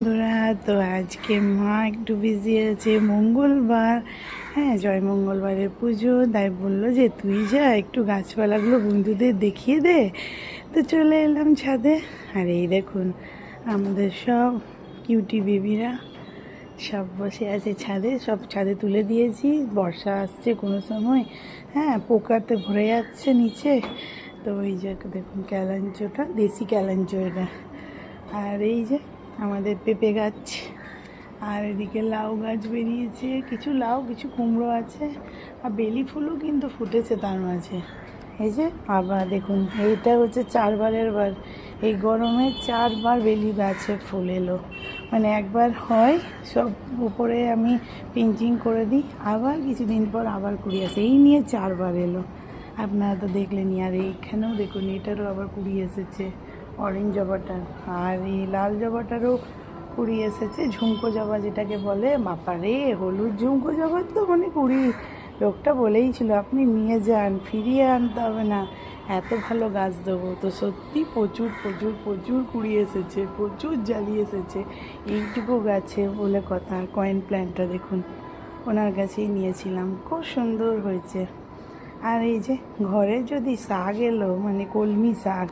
বন্ধুরা, তো আজকে মা একটু বিজি আছে, মঙ্গলবার। হ্যাঁ, জয় মঙ্গলবারের পুজো, তাই বললো যে তুই যা একটু গাছপালাগুলো বন্ধুদের দেখিয়ে দে। তো চলে এলাম ছাদে। আর এই দেখুন আমাদের সব কিউটি বেবিরা সব বসে আছে ছাদে, সব ছাদে তুলে দিয়েছি। বর্ষা আসছে কোনো সময়, হ্যাঁ, পোকাতে ভরে যাচ্ছে নিচে। তো ওই যে দেখুন ক্যালাঞ্চোটা, দেশি ক্যালাঞ্চো এটা। আর এই যে আমাদের পেঁপে গাছ, আর এদিকে লাউ গাছ বেরিয়েছে, কিছু লাউ কিছু কুমড়ো আছে, আর বেলি ফুলও কিন্তু ফুটেছে তার মাঝে। এই যে আবার দেখুন, এইটা হচ্ছে 4বারের বার, এই গরমে 4বার বেলি গাছে ফুল এলো। মানে একবার হয় সব উপরে আমি পিঞ্চিং করে দিই, আবার কিছুদিন পর আবার কুড়ি আসে, এই নিয়ে 4বার এলো। আপনারা তো দেখলেনই। আর এইখানেও দেখুন, এটারও আবার কুড়ি এসেছে, অরেঞ্জ জবাটার। আর এই লাল জবাটারও কুড়ি এসেছে, ঝুমকো জবা যেটাকে বলে। বাপারে, হলুদ ঝুমকো জবার তো মানে কুড়ি, লোকটা বলেই ছিল আপনি নিয়ে যান, ফিরিয়ে আনতে হবে না, এত ভালো গাছ দেবো। তো সত্যি প্রচুর প্রচুর প্রচুর কুড়ি এসেছে, প্রচুর জালি এসেছে এইটুকু গাছে বলে কথা। আর কয়েন প্ল্যান্টটা দেখুন, ওনার কাছেই নিয়েছিলাম, খুব সুন্দর হয়েছে। আর এই যে ঘরে যদি শাক এলো, মানে কলমি শাক,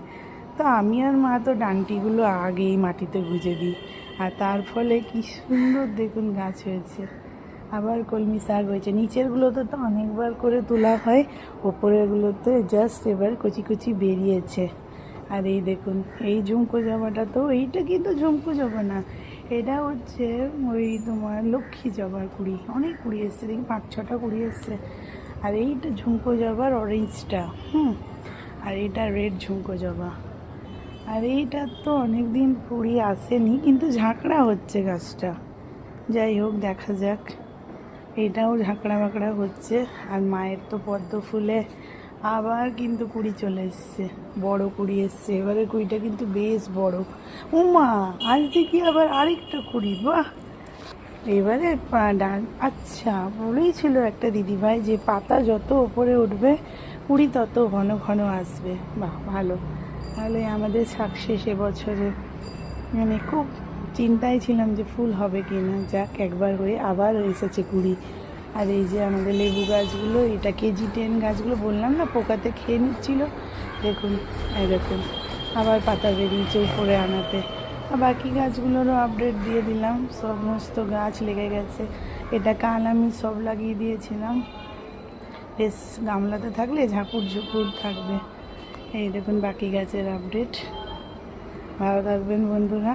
তো আমি আর মা তো ডান্টিগুলো আগেই মাটিতে গুঁজে দিই, আর তার ফলে কি সুন্দর দেখুন গাছ হয়েছে। আবার কলমি শাক হয়েছে, নিচেরগুলোতে তো অনেকবার করে তোলা হয়, ওপরেরগুলোতে জাস্ট এবার কচি কচি বেরিয়েছে। আর এই দেখুন এই ঝুমকো জবাটা, তো এইটা কিন্তু ঝুমকো জবা না, এটা হচ্ছে ওই তোমার লক্ষ্মী জবার কুড়ি। অনেক কুড়ি এসছে, দেখি 5-6টা কুড়ি এসছে। আর এইটা ঝুমকো জবার অরেঞ্জটা, আর এটা রেড ঝুমকো জবা। আর এইটা তো অনেক দিন কুড়ি আসেনি, কিন্তু ঝাঁকড়া হচ্ছে গাছটা। যাই হোক, দেখা যাক। এটাও ঝাঁকড়া বাঁকড়া হচ্ছে। আর মায়ের তো পদ্ম ফুলে আবার কিন্তু কুড়ি চলে এসছে, বড় কুড়ি এসছে। এবারে কুড়িটা কিন্তু বেশ বড়। উমা, আজ দেখি আবার আরেকটা কুড়ি, বাহ! এবারে আচ্ছা, বলেই ছিল একটা দিদিভাই যে পাতা যত ওপরে উঠবে কুড়ি তত ঘন ঘন আসবে। বাহ, ভালো। তাহলে আমাদের সাকসেস এবছরে। মানে খুব চিন্তায় ছিলাম যে ফুল হবে কি না, যাক একবার হয়ে আবার এসেছে কুড়ি। আর এই যে আমাদের লেবু গাছগুলো, এটা KG10 গাছগুলো, বললাম না পোকাতে খেয়ে নিচ্ছিল, দেখুন। এই দেখুন আবার পাতা বেরিয়েছে উপরে আনাতে। আর বাকি গাছগুলোরও আপডেট দিয়ে দিলাম, সমস্ত গাছ লেগে গেছে। এটা কাল আমি সব লাগিয়ে দিয়েছিলাম, বেশ গামলাতে থাকলে ঝাঁকুর ঝুঁকুর থাকবে। এই দেখুন বাকি গাছের আপডেট। ভালো থাকবেন বন্ধুরা।